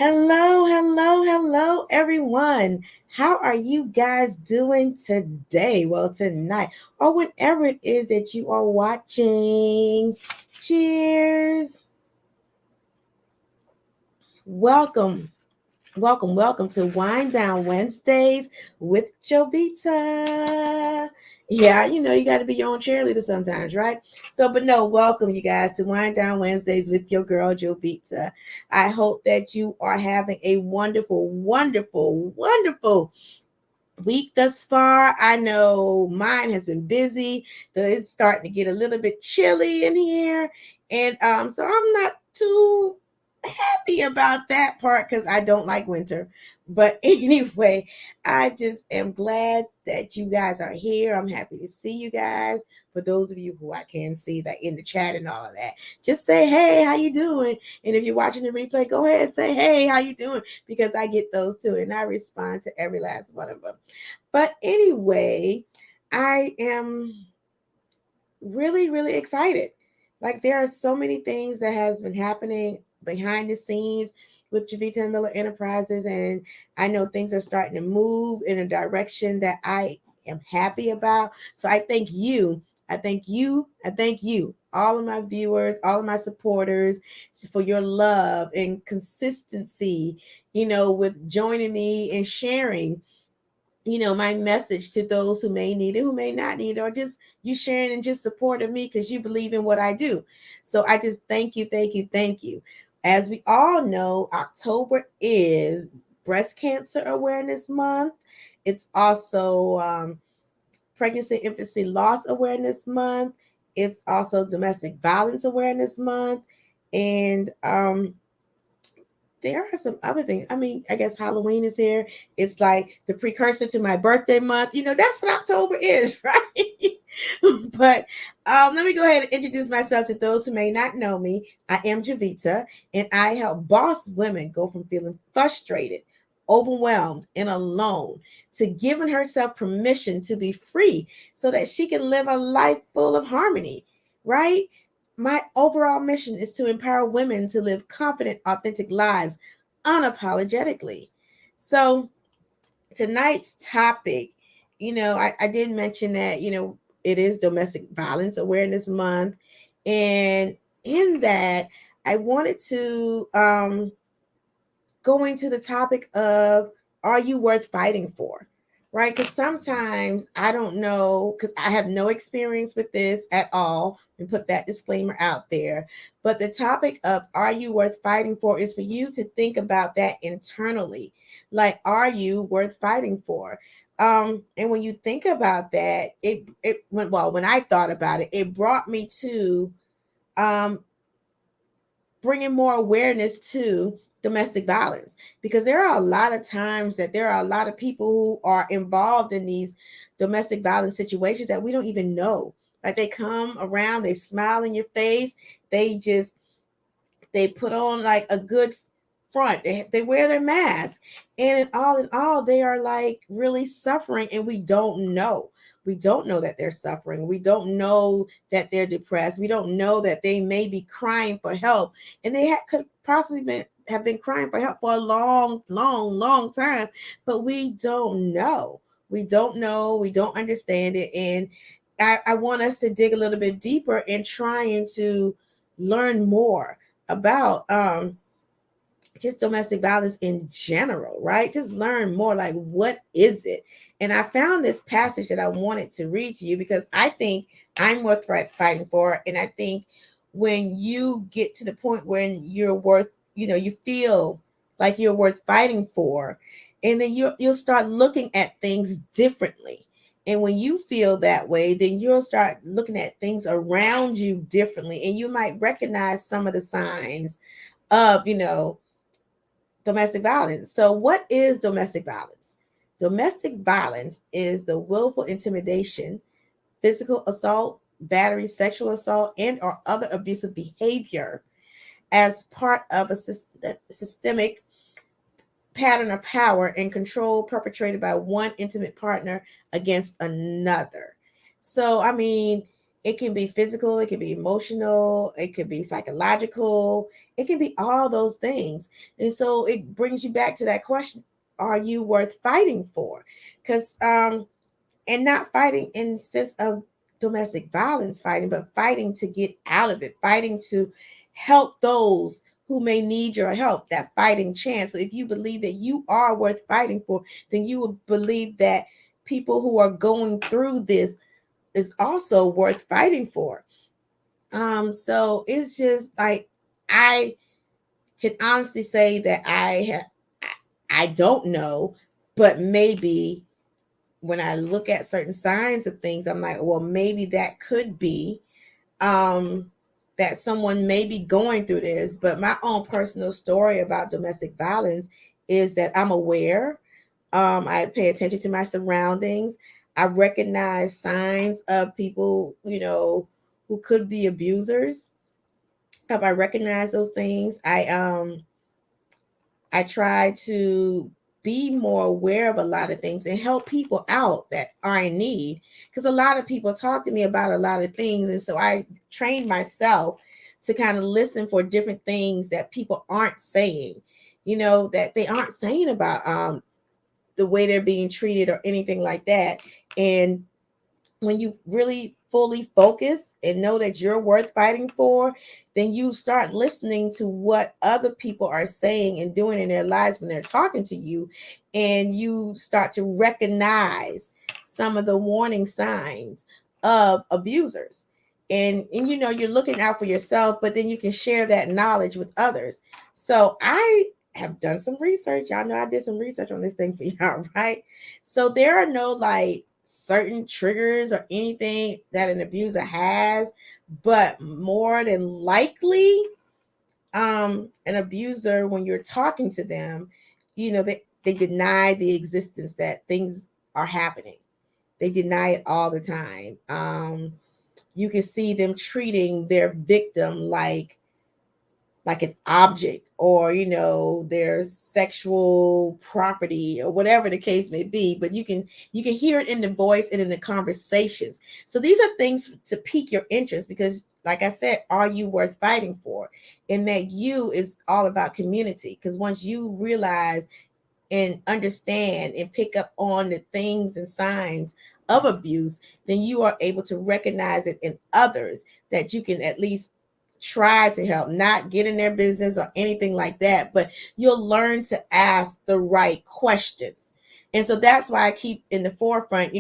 Hello, everyone. How are you guys doing today? Well, tonight, or whenever it is that you are watching. Cheers. Welcome, welcome to Wind Down Wednesdays with Jovita. Yeah, you got to be your own cheerleader sometimes, right? So, but no, welcome you guys to Wind Down Wednesdays with your girl Jovita. I hope that you are having a wonderful week thus far. I know mine has been busy. It's starting to get a little bit chilly in here, and so I'm not too happy about that part because I don't like winter. But anyway, I just am glad that you guys are here. I'm happy to see you guys. For those of you who I can see that in the chat and all of that, just say hey, how you doing? And if you're watching the replay, go ahead and say hey, how you doing? Because I get those too, and I respond to every last one of them. But anyway, I am really excited. Like there are so many things that has been happening behind the scenes with Jovita and Miller Enterprises, and I know things are starting to move in a direction that I am happy about. So I thank you, all of my viewers, all of my supporters, for your love and consistency, with joining me and sharing my message to those who may need it, who may not need it, or just you sharing and just supporting me because you believe in what I do. So I just thank you. As we all know, October is Breast Cancer Awareness Month. It's also Pregnancy and Infancy Loss Awareness Month. It's also Domestic Violence Awareness Month. And there are some other things. I mean, I guess Halloween is here. It's like the precursor to my birthday month. That's what October is, right? But let me go ahead and introduce myself to those who may not know me. I am Jovita, and I help boss women go from feeling frustrated, overwhelmed, and alone to giving herself permission to be free so that she can live a life full of harmony, right? My overall mission is to empower women to live confident, authentic lives unapologetically. So, tonight's topic, I did mention that, it is Domestic Violence Awareness Month. And in that, I wanted to go into the topic of, are you worth fighting for? Right? Because sometimes I don't know, because I have no experience with this at all, and put that disclaimer out there. But the topic of, are you worth fighting for, is for you to think about that internally. Like, are you worth fighting for? And when you think about that, it went well. When I thought about it, it brought me to um, bringing more awareness to domestic violence, because there are a lot of times that there are a lot of people who are involved in these domestic violence situations that we don't even know. Like, they come around, they smile in your face, they put on like a good front, they wear their mask, and in all they are like really suffering, and we don't know that they're suffering. We don't know that they're depressed. We don't know that they may be crying for help, and could possibly have been crying for help for a long time, but we don't know. We don't know. We don't understand it, and I want us to dig a little bit deeper in trying to learn more about just domestic violence in general, right? Just learn more, like, what is it? And I found this passage that I wanted to read to you because I think I'm worth fighting for. And I think when you get to the point when you're worth, you feel like you're worth fighting for, and then you'll start looking at things differently. And when you feel that way, then you'll start looking at things around you differently, and you might recognize some of the signs of, domestic violence. So, what is domestic violence? Domestic violence is the willful intimidation, physical assault, battery, sexual assault, and or other abusive behavior as part of a systemic pattern of power and control perpetrated by one intimate partner against another. So, I mean, It can be physical, it can be emotional, it could be psychological, it can be all those things. And so it brings you back to that question, are you worth fighting for? Because and not fighting in sense of domestic violence fighting, but fighting to get out of it, fighting to help those who may need your help, that fighting chance. So if you believe that you are worth fighting for, then you would believe that people who are going through this is also worth fighting for. So it's just like I can honestly say that I don't know, but maybe when I look at certain signs of things, I'm like, well, maybe that could be um, that someone may be going through this. But my own personal story about domestic violence is that I'm aware. I pay attention to my surroundings. I recognize signs of people, who could be abusers. I recognize those things. I try to be more aware of a lot of things and help people out that are in need. Because a lot of people talk to me about a lot of things. And so I trained myself to kind of listen for different things that people aren't saying, that they aren't saying about the way they're being treated or anything like that. And when you really fully focus and know that you're worth fighting for, then you start listening to what other people are saying and doing in their lives when they're talking to you. And you start to recognize some of the warning signs of abusers. And you're looking out for yourself, but then you can share that knowledge with others. So I have done some research. Y'all know I did some research on this thing for y'all, right? So there are no like certain triggers or anything that an abuser has, but more than likely, an abuser, when you're talking to them, they deny the existence that things are happening. They deny it all the time. You can see them treating their victim like an object, or their sexual property, or whatever the case may be. But you can hear it in the voice and in the conversations. So these are things to pique your interest, because like I said, are you worth fighting for? And that you is all about community, because once you realize and understand and pick up on the things and signs of abuse, then you are able to recognize it in others, that you can at least try to help, not get in their business or anything like that, but you'll learn to ask the right questions. And so that's why I keep in the forefront,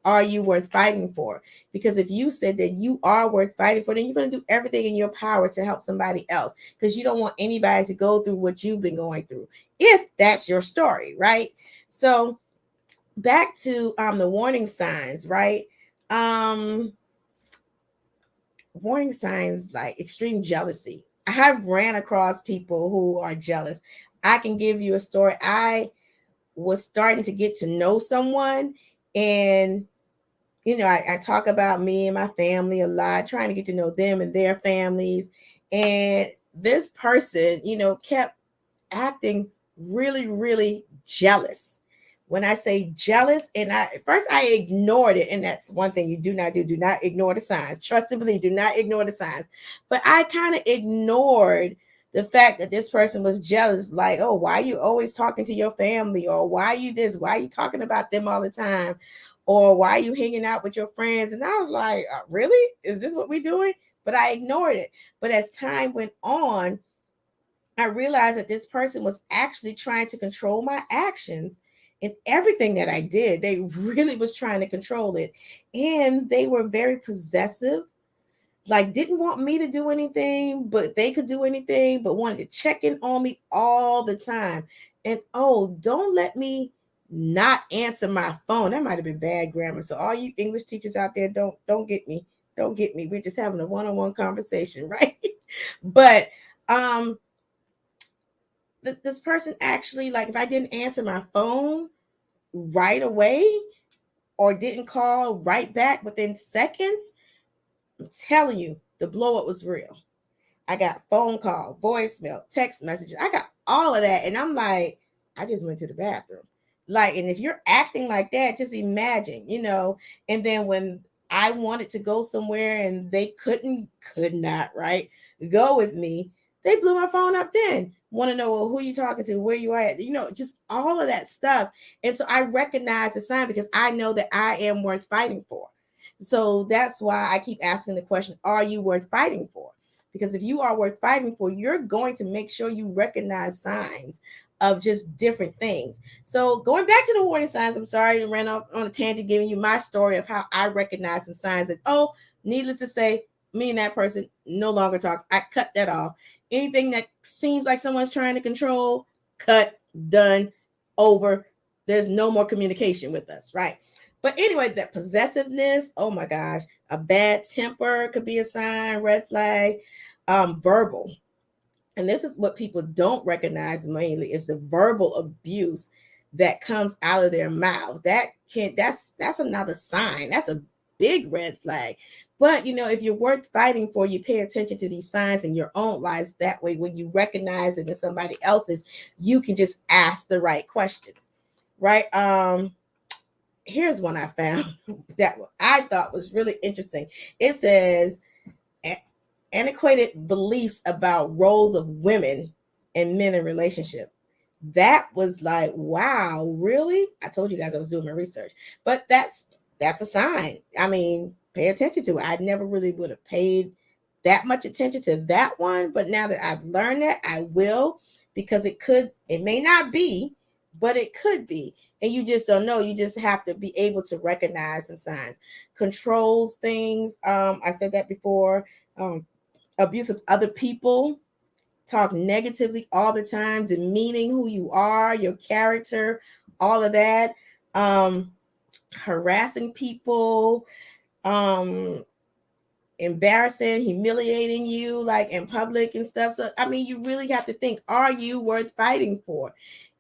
are you worth fighting for? Because if you said that you are worth fighting for, then you're going to do everything in your power to help somebody else, because you don't want anybody to go through what you've been going through, if that's your story, right? So back to the warning signs, right? Um, Warning signs like extreme jealousy. I have ran across people who are jealous. I can give you a story. I was starting to get to know someone, and I talk about me and my family a lot, trying to get to know them and their families. And this person, kept acting really, really jealous. When I say jealous, and first I ignored it, and that's one thing you do not do. Do not ignore the signs. Trust and believe. Do not ignore the signs. But I kind of ignored the fact that this person was jealous. Like, oh, why are you always talking to your family? Or why are you this? Why are you talking about them all the time? Or why are you hanging out with your friends? And I was like, really? Is this what we're doing? But I ignored it. But as time went on, I realized that this person was actually trying to control my actions and everything that I did. They really was trying to control it. And they were very possessive, like didn't want me to do anything, but they could do anything, but wanted to check in on me all the time. And oh, don't let me not answer my phone. That might have been bad grammar. So all you English teachers out there, don't get me. Don't get me. We're just having a one-on-one conversation, right? But um this person actually, like, if I didn't answer my phone right away or didn't call right back within seconds, I'm telling you, the blow up was real. I got phone call, voicemail, text messages. I got all of that. And I'm like, I just went to the bathroom. Like, and if you're acting like that, just imagine. And then when I wanted to go somewhere and they could not, right, go with me, they blew my phone up then. Want to know, well, who you talking to, where you are at, just all of that stuff. And so I recognize the sign because I know that I am worth fighting for. So that's why I keep asking the question, are you worth fighting for? Because if you are worth fighting for, you're going to make sure you recognize signs of just different things. So going back to the warning signs, I'm sorry I ran off on a tangent giving you my story of how I recognize some signs that, oh, needless to say, me and that person no longer talks. I cut that off. Anything that seems like someone's trying to control, cut, done, over. There's no more communication with us, right? But anyway, that possessiveness, oh my gosh, a bad temper could be a sign, red flag. Verbal, and this is what people don't recognize mainly, is the verbal abuse that comes out of their mouths. That's another sign. That's a big red flag. But if you're worth fighting for, you pay attention to these signs in your own lives. That way, when you recognize it in somebody else's, you can just ask the right questions, right? Here's one I found that I thought was really interesting. It says antiquated beliefs about roles of women and men in relationship. That was like, wow, really? I told you guys I was doing my research, but that's a sign. I mean, pay attention to it. I never really would have paid that much attention to that one, but now that I've learned that, I will, because it may not be, but it could be. And you just don't know. You just have to be able to recognize some signs. Controls things. I said that before. Abuse of other people, talk negatively all the time, demeaning who you are, your character, all of that. Harassing people, um, embarrassing, humiliating you like in public and stuff. So I mean, you really have to think, are you worth fighting for?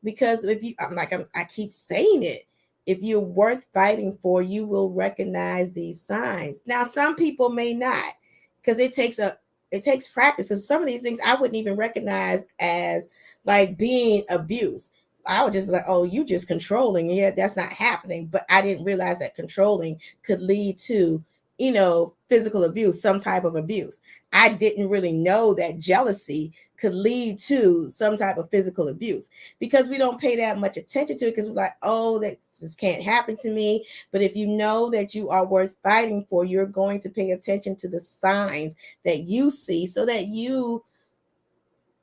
Because if you, I keep saying it, if you're worth fighting for, you will recognize these signs. Now some people may not, because it takes practice, because some of these things I wouldn't even recognize as like being abuse. I would just be like, oh, you just controlling. Yeah, that's not happening. But I didn't realize that controlling could lead to physical abuse, some type of abuse. I didn't really know that jealousy could lead to some type of physical abuse, because we don't pay that much attention to it, because we're like, oh, that this can't happen to me. But if you know that you are worth fighting for, you're going to pay attention to the signs that you see, so that you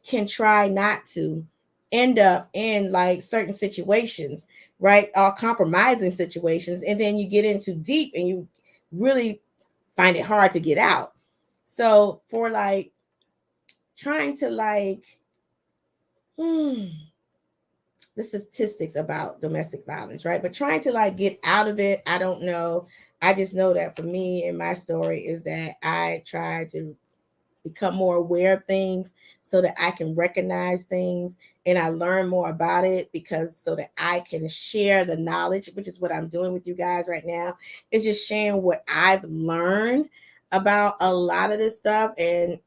can try not to end up in like certain situations, right? Or compromising situations. And then you get into deep and you really find it hard to get out. So for like trying to the statistics about domestic violence, right? But trying to like get out of it, I don't know. I just know that for me and my story is that I try to become more aware of things so that I can recognize things and I learn more about it, because so that I can share the knowledge, which is what I'm doing with you guys right now, is just sharing what I've learned about a lot of this stuff. And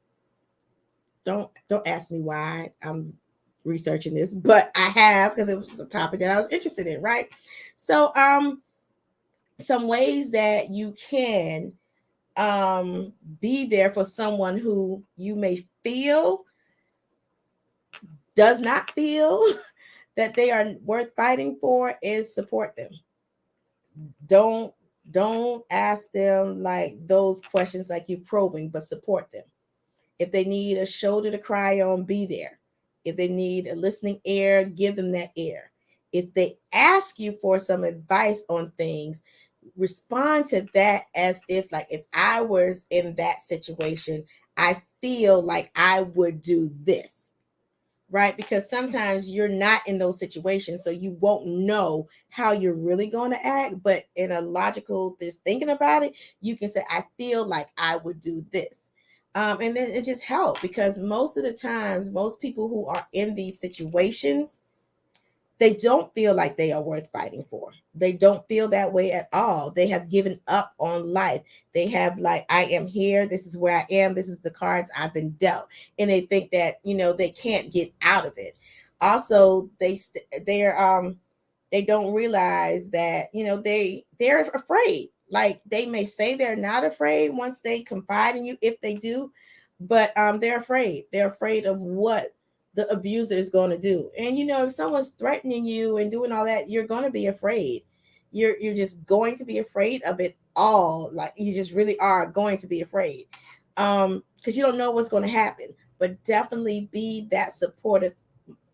don't ask me why I'm researching this, but I have, because it was a topic that I was interested in, right? So some ways that you can be there for someone who you may feel does not feel that they are worth fighting for is support them. Don't ask them like those questions like you probing, but support them. If they need a shoulder to cry on, be there. If they need a listening ear, give them that ear. If they ask you for some advice on things, respond to that as if, like, if I was in that situation, I feel like I would do this, right? Because sometimes you're not in those situations, so you won't know how you're really going to act. But in a logical, just thinking about it, you can say, I feel like I would do this. And then it just helps, because most of the times, most people who are in these situations, they don't feel like they are worth fighting for. They don't feel that way at all. They have given up on life. They have like, I am here. This is where I am. This is the cards I've been dealt. And they think that, they can't get out of it. Also, they don't realize that, they're afraid. like they may say they're not afraid once they confide in you, if they do, but they're afraid. They're afraid of what the abuser is going to do. And if someone's threatening you and doing all that, you're going to be afraid. You're just going to be afraid of it all. Like you just really are going to be afraid. Because you don't know what's going to happen. But definitely be that supportive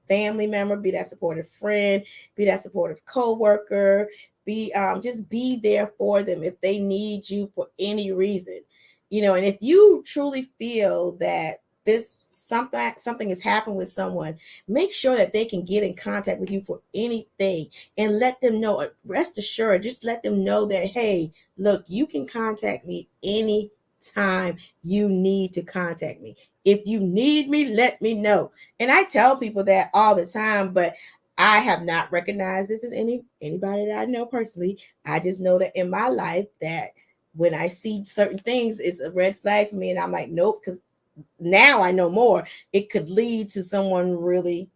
family member, be that supportive friend, be that supportive coworker, be just be there for them if they need you for any reason. And if you truly feel that this something has happened with someone, make sure that they can get in contact with you for anything and let them know. Rest assured, just let them know that, hey, look, you can contact me anytime you need to contact me. If you need me, let me know. And I tell people that all the time, but I have not recognized this as anybody that I know personally. I just know that in my life that when I see certain things, it's a red flag for me, and I'm like, nope, because now I know more. It could lead to someone really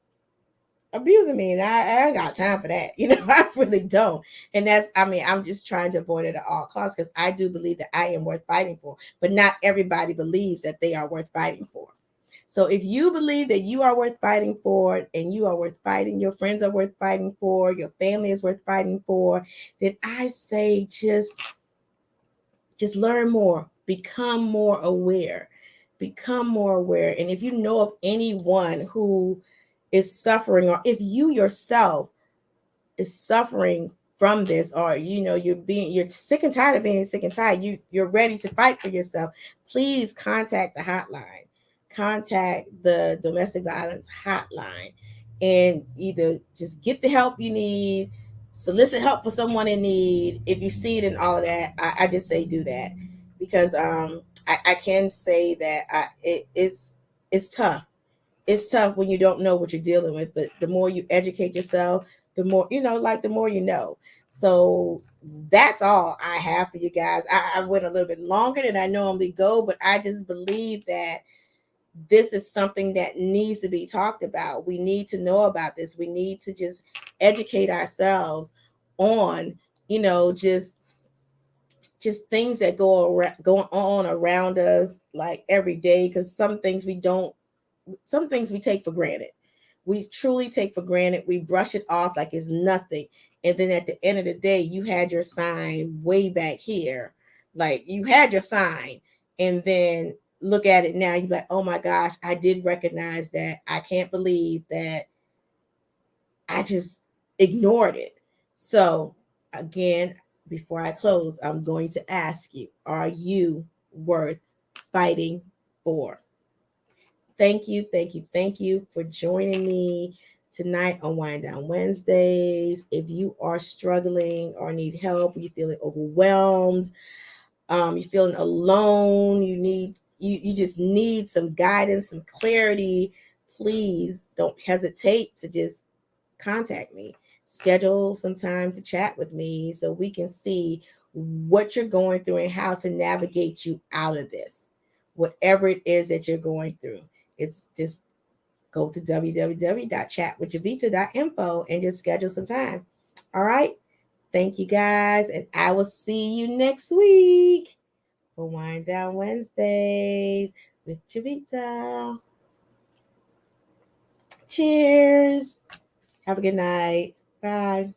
abusing me, and I ain't got time for that. I really don't. And I'm just trying to avoid it at all costs because I do believe that I am worth fighting for, but not everybody believes that they are worth fighting for. So if you believe that you are worth fighting for and you are worth fighting, your friends are worth fighting for, your family is worth fighting for, then I say just learn more, become more aware, become more aware. And if you know of anyone who is suffering, or if you yourself is suffering from this, or you're sick and tired of being sick and tired, you're ready to fight for yourself, please contact the hotline, contact the domestic violence hotline, and either just get the help you need, solicit help for someone in need. If you see it and all of that, I just say do that, because I can say that it's tough. It's tough when you don't know what you're dealing with, but the more you educate yourself, the more like the more you know. So that's all I have for you guys. I went a little bit longer than I normally go, but I just believe that this is something that needs to be talked about. We need to know about this. We need to just educate ourselves on just things that go on around us, like every day, because some things we take for granted. We truly take for granted. We brush it off like it's nothing. And then at the end of the day, you had your sign way back here. Like you had your sign. And then look at it now. You're like, oh my gosh, I did recognize that. I can't believe that I just ignored it. So, again, before I close, I'm going to ask you, are you worth fighting for? Thank you, thank you, thank you for joining me tonight on Wind Down Wednesdays. If you are struggling or need help, you're feeling overwhelmed, you're feeling alone, you just need some guidance, some clarity, please don't hesitate to just contact me. Schedule some time to chat with me so we can see what you're going through and how to navigate you out of this, whatever it is that you're going through. It's just go to www.chatwithjovita.info and just schedule some time. All right. Thank you guys. And I will see you next week for Wind Down Wednesdays with Jovita. Cheers. Have a good night. Bye.